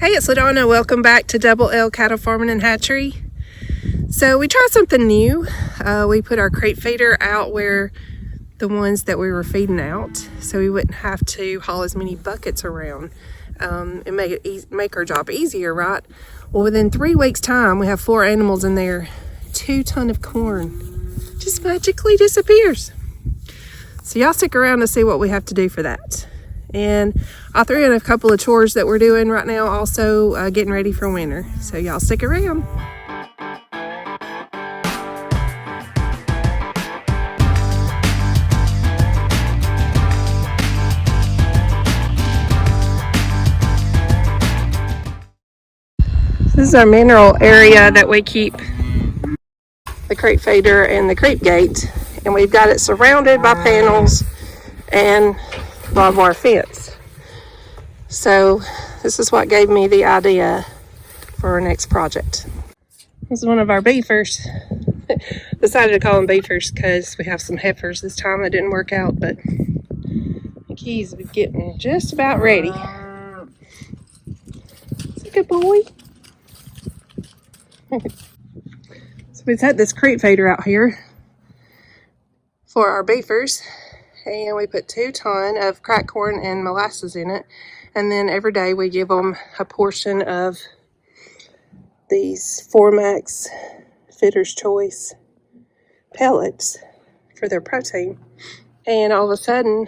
Hey, it's LaDonna. Welcome back to Double L Cattle Farming and Hatchery. So we tried something new. We put our crate feeder out where the ones that we were feeding out, so we wouldn't have to haul as many buckets around and make our job easier, right? Well, within 3 weeks' time, we have 4 animals in there. 2 tons of corn just magically disappears. So y'all stick around to see what we have to do for that. And I threw in a couple of chores that we're doing right now, also getting ready for winter. So y'all stick around. This is our mineral area that we keep the crate feeder and the creep gate. And we've got it surrounded by panels and barbed wire fence. So this is what gave me the idea for our next project. This is one of our beefers. Decided to call them beefers because we have some heifers this time. That didn't work out, but he's getting just about ready. It's a good boy. So we've had this creep feeder out here for our beefers, and we put 2 tons of cracked corn and molasses in it. And then every day we give them a portion of these 4-Max Fitter's Choice pellets for their protein. And all of a sudden,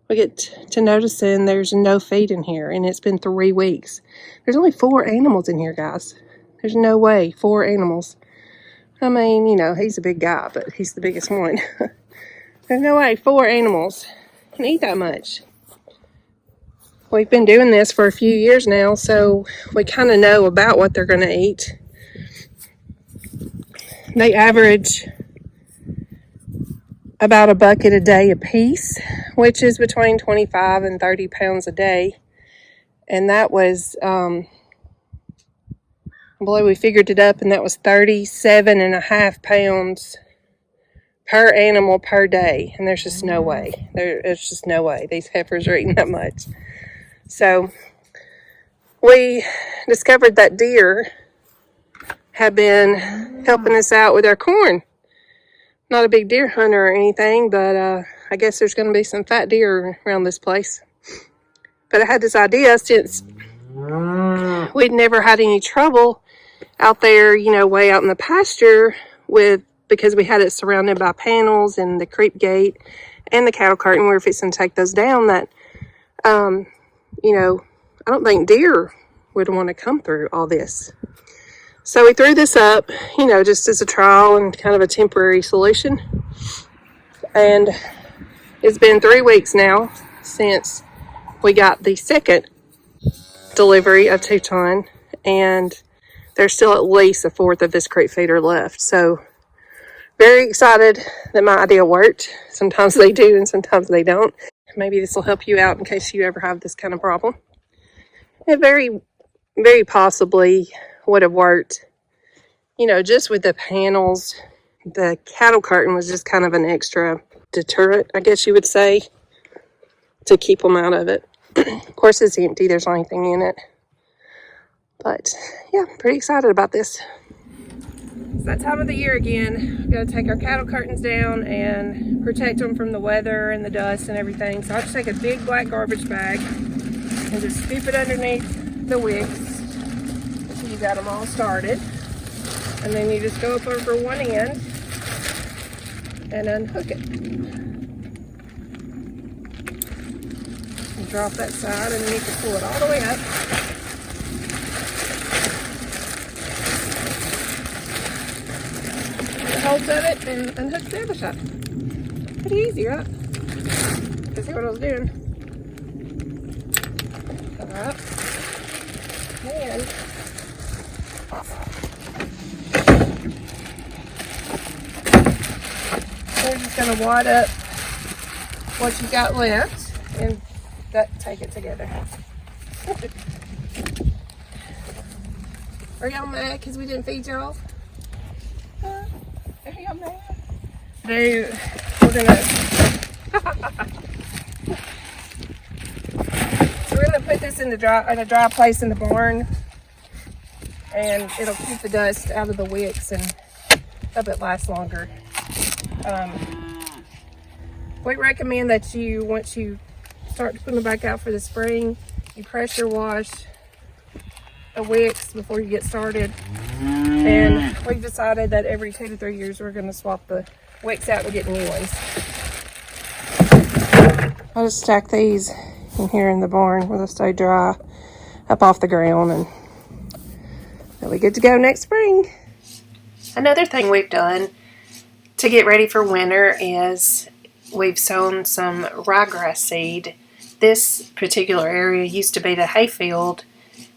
we get to noticing there's no feed in here, and it's been 3 weeks. There's only 4 animals in here, guys. There's no way 4 animals. I mean, you know, he's a big guy, but he's the biggest one. There's no way 4 animals can eat that much. We've been doing this for a few years now, so we kind of know about what they're going to eat. They average about a bucket a day apiece, which is between 25 and 30 pounds a day. And that was, I believe we figured it up, and that was 37.5 pounds per animal per day. And there's just no way. There's just no way these heifers are eating that much. So we discovered that deer have been helping us out with our corn. Not a big deer hunter or anything, but I guess there's going to be some fat deer around this place. But I had this idea since we'd never had any trouble out there, you know, way out in the pasture because we had it surrounded by panels and the creep gate and the cattle cart, and we were fixing to take those down, that you know, I don't think deer would want to come through all this. So we threw this up, you know, just as a trial and kind of a temporary solution. And it's been 3 weeks now since we got the second delivery of 2 ton, and there's still at least a fourth of this crate feeder left. So very excited that my idea worked. Sometimes they do and sometimes they don't. Maybe this will help you out in case you ever have this kind of problem. It very, very possibly would have worked, you know, just with the panels. The cattle carton was just kind of an extra deterrent, I guess you would say, to keep them out of it. Of course, it's empty. There's not anything in it. But, yeah, pretty excited about this. It's that time of the year again. We've got to take our cattle curtains down and protect them from the weather and the dust and everything. So I just take a big black garbage bag and just scoop it underneath the wicks until you got them all started. And then you just go up over one end and unhook it. And drop that side, and then you can pull it all the way up. Holds of it and unhooks the other side. Pretty easy, right? You see what I was doing? Alright. And we're just going to wad up what you got left and take it together. Are y'all mad because we didn't feed y'all? Are y'all mad? Dude, we're gonna put this in a dry place in the barn, and it'll keep the dust out of the wicks and help it last longer. We recommend that you, once you start to put them back out for the spring, you pressure wash the wicks before you get started. And we've decided that every 2 to 3 years we're going to swap the wicks out and get new ones. I'll just stack these in here in the barn where they'll stay dry up off the ground, and they'll be good to go next spring. Another thing we've done to get ready for winter is we've sown some ryegrass seed. This particular area used to be the hayfield.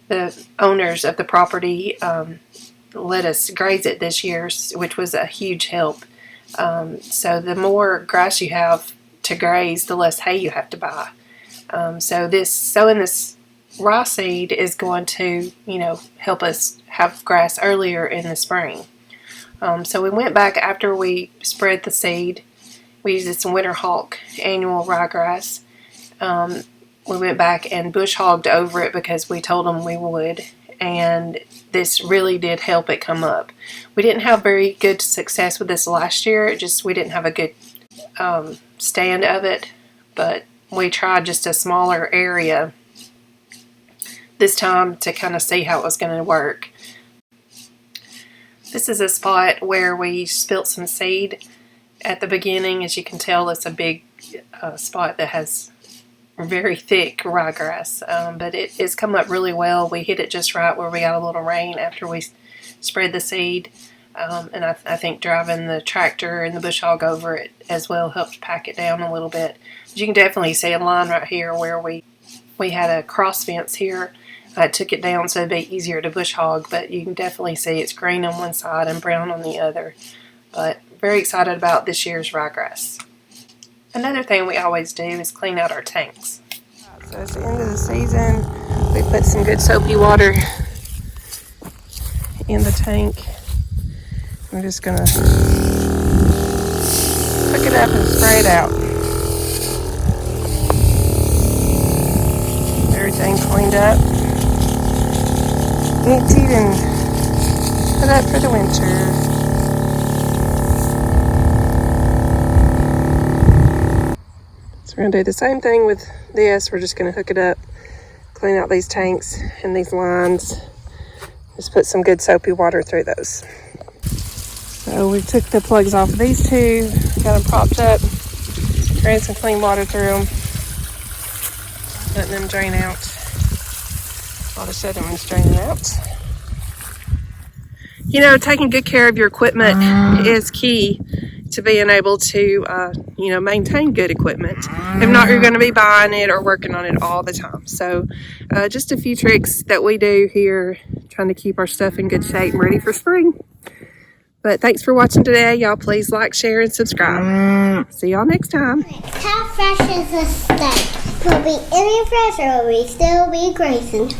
The owners of the property let us graze it this year, which was a huge help. So the more grass you have to graze, the less hay you have to buy. So sowing this rye seed is going to, help us have grass earlier in the spring. So we went back after we spread the seed. We used some Winter Hawk annual ryegrass. We went back and bush hogged over it because we told them we would, and this really did help it come up. We didn't have very good success with this last year. We didn't have a good stand of it, but we tried just a smaller area this time to kind of see how it was going to work. This is a spot where we spilt some seed at the beginning. As you can tell, it's a big spot that has very thick ryegrass, but it has come up really well. We hit it just right where we got a little rain after we spread the seed, and I think driving the tractor and the bush hog over it as well helped pack it down a little bit. But you can definitely see a line right here where we had a cross fence here. I took it down so it'd be easier to bush hog, but you can definitely see it's green on one side and brown on the other. But very excited about this year's ryegrass. Another thing we always do is clean out our tanks. So it's the end of the season. We put some good soapy water in the tank. We're just going to hook it up and spray it out. Everything cleaned up, emptied, and put up for the winter. So we're going to do the same thing with this. We're just going to hook it up, clean out these tanks and these lines. Just put some good soapy water through those. So we took the plugs off of these two, got them propped up, ran some clean water through them, letting them drain out. All the other ones draining out. Taking good care of your equipment is key to being able to, maintain good equipment. If not, you're going to be buying it or working on it all the time. So just a few tricks that we do here, trying to keep our stuff in good shape and ready for spring. But thanks for watching today. Y'all please like, share, and subscribe. See y'all next time. How fresh is the steak? Will be any fresher or will we still be grazing?